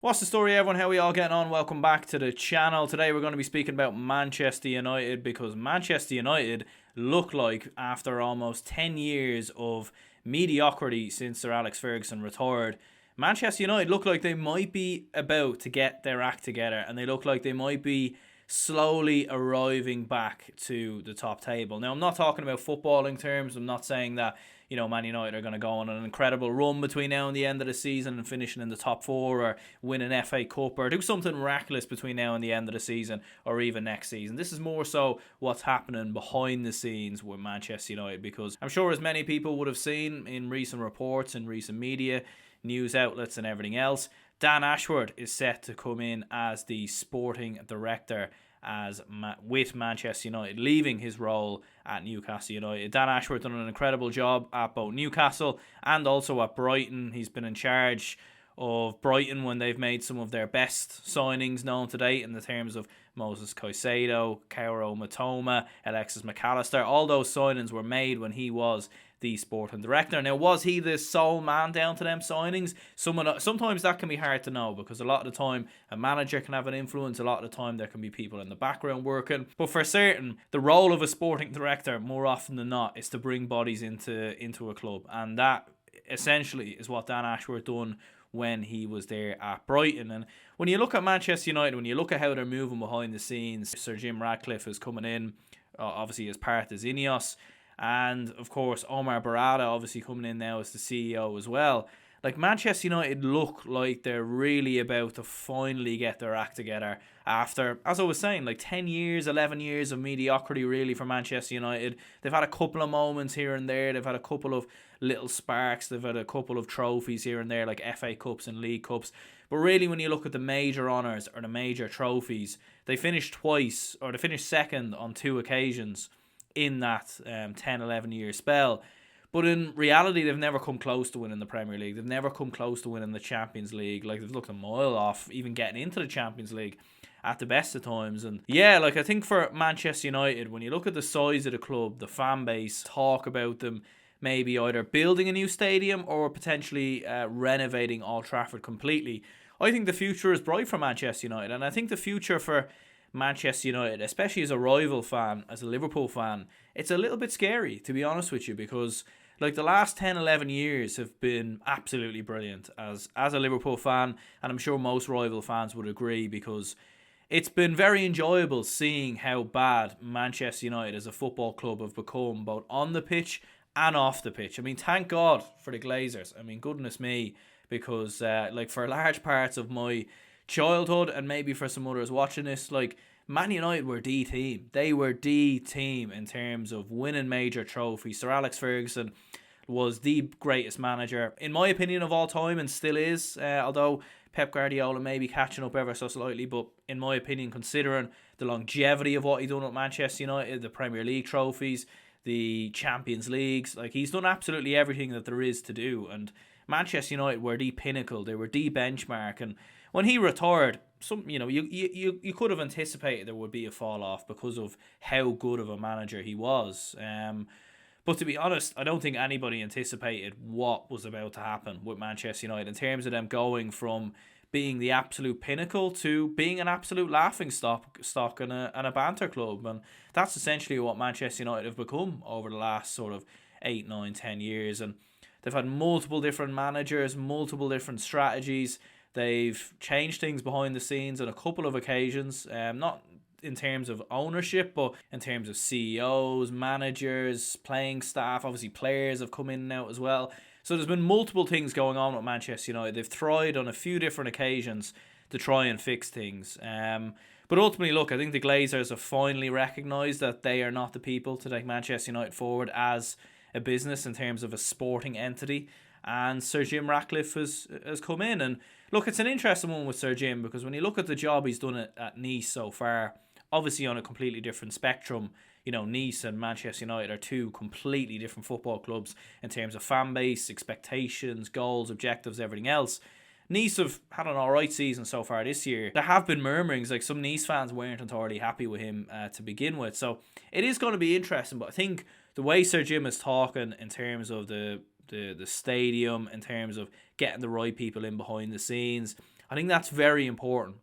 What's the story, everyone? How are we all getting on? Welcome back to the channel. Today we're going to be speaking about Manchester United because Manchester United look like, after almost 10 years of mediocrity since Sir Alex Ferguson retired, Manchester United look like they might be about to get their act together, and they look like they might be slowly arriving back to the top table. Now, I'm not talking about footballing terms. I'm not saying that, Man United are going to go on an incredible run between now and the end of the season and finishing in the top four, or win an FA Cup, or do something miraculous between now and the end of the season, or even next season. This is more so what's happening behind the scenes with Manchester United, because I'm sure, as many people would have seen in recent reports and recent media, news outlets and everything else, Dan Ashworth is set to come in as the sporting director with Manchester United, leaving his role at Newcastle United. Dan Ashworth done an incredible job at both Newcastle and also at Brighton. He's been in charge of Brighton when they've made some of their best signings known to date, in the terms of Moses Caicedo, Kaoru Matoma, Alexis McAllister. All those signings were made when he was the sporting director. Now, was he the sole man down to them signings? Sometimes that can be hard to know, because a lot of the time a manager can have an influence. A lot of the time there can be people in the background working. But for certain, the role of a sporting director, more often than not, is to bring bodies into a club. And that essentially is what Dan Ashworth done when he was there at Brighton. And when you look at Manchester United, when you look at how they're moving behind the scenes, Sir Jim Ratcliffe is coming in, obviously as part of Ineos, and of course Omar Barada obviously coming in now as the CEO as well. Like, Manchester United look like they're really about to finally get their act together after, as I was saying, like 10 years, 11 years of mediocrity really for Manchester United. They've had a couple of moments here and there. They've had a couple of little sparks. They've had a couple of trophies here and there, like FA Cups and League Cups. But really, when you look at the major honours or the major trophies, they finished twice, or they finished second on two occasions in that 10-11 year spell. But in reality, they've never come close to winning the Premier League. They've never come close to winning the Champions League. Like, they've looked a mile off even getting into the Champions League at the best of times. And yeah, like, I think for Manchester United, when you look at the size of the club, the fan base, talk about them maybe either building a new stadium or potentially renovating Old Trafford completely, I think the future is bright for Manchester United. And I think the future for Manchester United, especially as a rival fan, as a Liverpool fan, it's a little bit scary, to be honest with you, because like the last 10-11 years have been absolutely brilliant as a Liverpool fan, and I'm sure most rival fans would agree, because it's been very enjoyable seeing how bad Manchester United as a football club have become, both on the pitch and off the pitch. I mean, thank God for the Glazers. I mean, goodness me, because like for large parts of my childhood, and maybe for some others watching this, like, Man United were the team. They were the team in terms of winning major trophies. Sir Alex Ferguson was the greatest manager, in my opinion, of all time, and still is. Although Pep Guardiola may be catching up ever so slightly, but in my opinion, considering the longevity of what he done at Manchester United, the Premier League trophies, the Champions Leagues, like, he's done absolutely everything that there is to do. And Manchester United were the pinnacle. They were the benchmark. And when he retired, you could have anticipated there would be a fall off because of how good of a manager he was. But to be honest, I don't think anybody anticipated what was about to happen with Manchester United, in terms of them going from being the absolute pinnacle to being an absolute laughing stock and a banter club. And that's essentially what Manchester United have become over the last sort of 8, 9, 10 years. And they've had multiple different managers, multiple different strategies. They've changed things behind the scenes on a couple of occasions, not in terms of ownership, but in terms of CEOs, managers, playing staff. Obviously, players have come in and out as well. So there's been multiple things going on with Manchester United. They've tried on a few different occasions to try and fix things. But ultimately, look, I think the Glazers have finally recognised that they are not the people to take Manchester United forward as a business, in terms of a sporting entity. And Sir Jim Ratcliffe has come in. And look, it's an interesting one with Sir Jim, because when you look at the job he's done at Nice so far, obviously on a completely different spectrum. Nice and Manchester United are two completely different football clubs in terms of fan base, expectations, goals, objectives, everything else. Nice have had an alright season so far this year. There have been murmurings, like some Nice fans weren't entirely happy with him to begin with. So it is going to be interesting, but I think the way Sir Jim is talking in terms of the stadium, in terms of getting the right people in behind the scenes, I think that's very important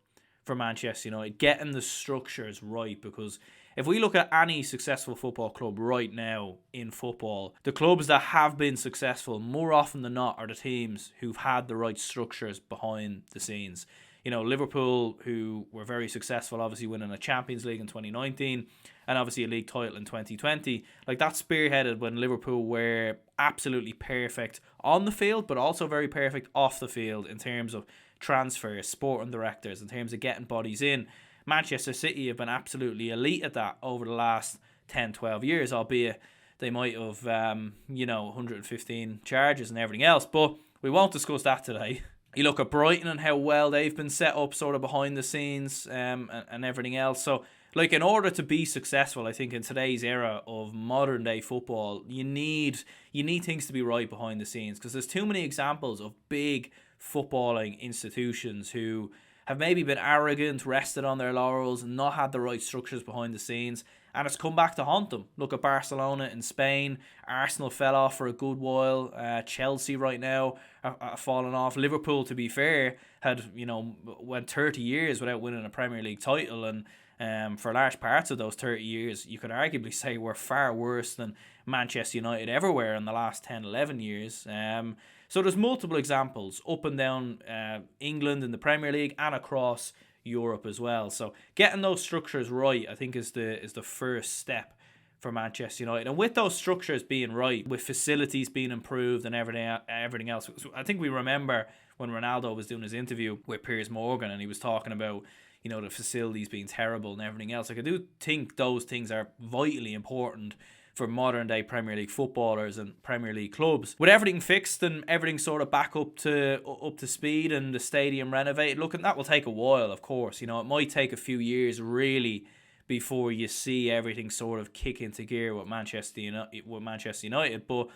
for Manchester United, getting the structures right, because if we look at any successful football club right now in football, the clubs that have been successful more often than not are the teams who've had the right structures behind the scenes. Liverpool, who were very successful, obviously winning a Champions League in 2019 and obviously a league title in 2020. Like, that spearheaded when Liverpool were absolutely perfect on the field, but also very perfect off the field in terms of transfers, sporting directors, in terms of getting bodies in. Manchester City have been absolutely elite at that over the last 10, 12 years, albeit they might have, 115 charges and everything else. But we won't discuss that today. You look at Brighton and how well they've been set up sort of behind the scenes and everything else. So, like, in order to be successful, I think in today's era of modern day football, you need things to be right behind the scenes, because there's too many examples of big footballing institutions who have maybe been arrogant, rested on their laurels, and not had the right structures behind the scenes, and it's come back to haunt them. Look at Barcelona in Spain. Arsenal fell off for a good while. Chelsea right now are falling off. Liverpool, to be fair, had went 30 years without winning a Premier League title, and for large parts of those 30 years, you could arguably say we're far worse than Manchester United ever were in the last 10, 11 years. So there's multiple examples up and down England in the Premier League and across Europe as well. So getting those structures right, I think, is the first step for Manchester United. And with those structures being right, with facilities being improved and everything else, I think we remember when Ronaldo was doing his interview with Piers Morgan and he was talking about the facilities being terrible and everything else. Like, I do think those things are vitally important for modern day Premier League footballers and Premier League clubs. With everything fixed and everything sort of back up to speed and the stadium renovated, look, and that will take a while, of course. It might take a few years really before you see everything sort of kick into gear with Manchester United. But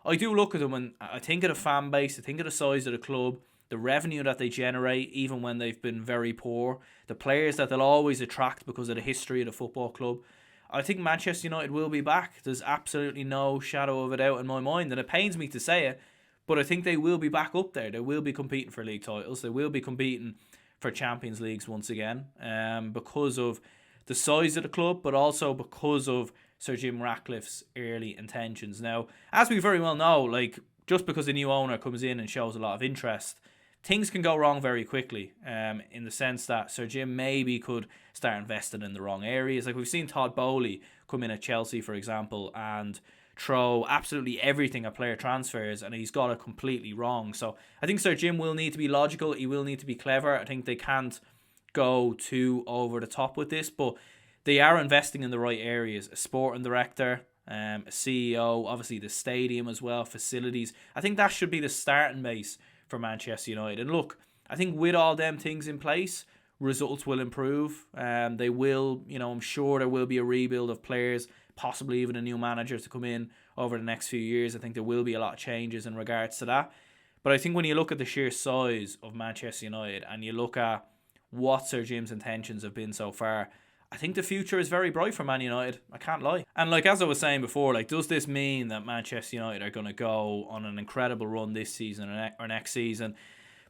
I do look at them and I think of the fan base, I think of the size of the club, the revenue that they generate, even when they've been very poor, the players that they'll always attract because of the history of the football club. I think Manchester United will be back. There's absolutely no shadow of a doubt in my mind, and it pains me to say it, but I think they will be back up there. They will be competing for league titles. They will be competing for Champions Leagues once again, because of the size of the club, but also because of Sir Jim Ratcliffe's early intentions. Now, as we very well know, like, just because a new owner comes in and shows a lot of interest, things can go wrong very quickly, in the sense that Sir Jim maybe could start investing in the wrong areas. Like, we've seen Todd Bowley come in at Chelsea, for example, and throw absolutely everything at player transfers, and he's got it completely wrong. So I think Sir Jim will need to be logical. He will need to be clever. I think they can't go too over the top with this, but they are investing in the right areas. A sporting director, a CEO, obviously the stadium as well, facilities. I think that should be the starting base for Manchester United. And look, I think with all them things in place, results will improve. They will, I'm sure there will be a rebuild of players, possibly even a new manager to come in over the next few years. I think there will be a lot of changes in regards to that. But I think when you look at the sheer size of Manchester United and you look at what Sir Jim's intentions have been so far, I think the future is very bright for Man United. I can't lie. And like, as I was saying before, like, does this mean that Manchester United are going to go on an incredible run this season or next season?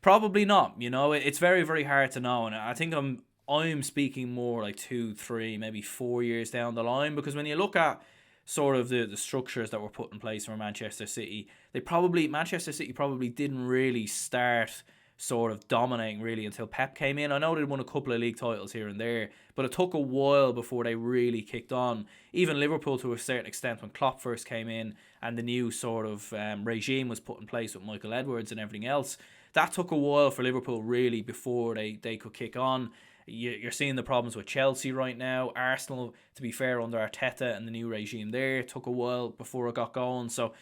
Probably not. It's very, very hard to know. And I think I'm speaking more like 2, 3, maybe 4 years down the line, because when you look at sort of the structures that were put in place for Manchester City, Manchester City probably didn't really start sort of dominating really until Pep came in. I know they won a couple of league titles here and there, but it took a while before they really kicked on. Even Liverpool, to a certain extent, when Klopp first came in and the new sort of regime was put in place with Michael Edwards and everything else, that took a while for Liverpool really before they could kick on. You're seeing the problems with Chelsea right now. Arsenal, to be fair, under Arteta and the new regime there, took a while before it got going. So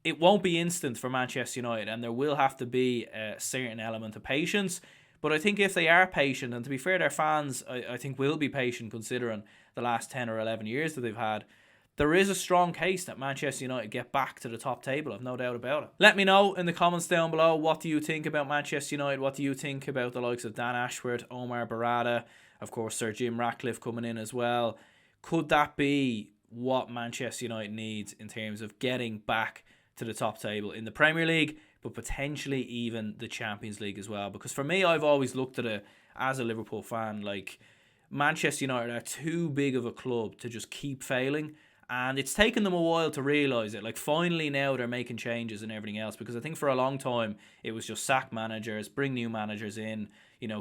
it won't be instant for Manchester United, and there will have to be a certain element of patience. But I think if they are patient, and to be fair, their fans, I think, will be patient considering the last 10 or 11 years that they've had, there is a strong case that Manchester United get back to the top table. I've no doubt about it. Let me know in the comments down below, what do you think about Manchester United? What do you think about the likes of Dan Ashworth, Omar Barada, of course Sir Jim Ratcliffe coming in as well? Could that be what Manchester United needs in terms of getting back to the top table in the Premier League, but potentially even the Champions League as well. Because for me, I've always looked at it as a Liverpool fan, like Manchester United are too big of a club to just keep failing. And it's taken them a while to realise it. Like, finally now they're making changes and everything else. Because I think for a long time, it was just sack managers, bring new managers in,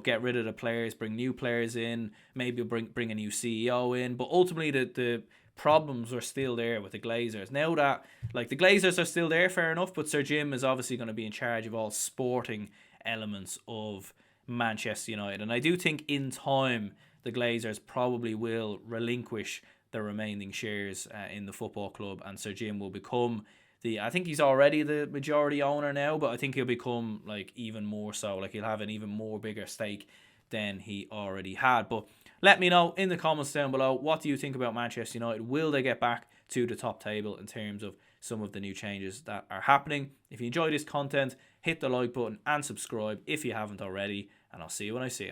get rid of the players, bring new players in, maybe bring a new CEO in. But ultimately, the problems are still there with the Glazers. Now that, like, the Glazers are still there, fair enough, but Sir Jim is obviously going to be in charge of all sporting elements of Manchester United. And I do think in time, the Glazers probably will relinquish the remaining shares in the football club, and Sir Jim will become I think he's already the majority owner now, but I think he'll become like even more so. Like, he'll have an even more bigger stake than he already had. But let me know in the comments down below, what do you think about Manchester United? Will they get back to the top table in terms of some of the new changes that are happening? If you enjoy this content, hit the like button and subscribe if you haven't already, and I'll see you when I see you.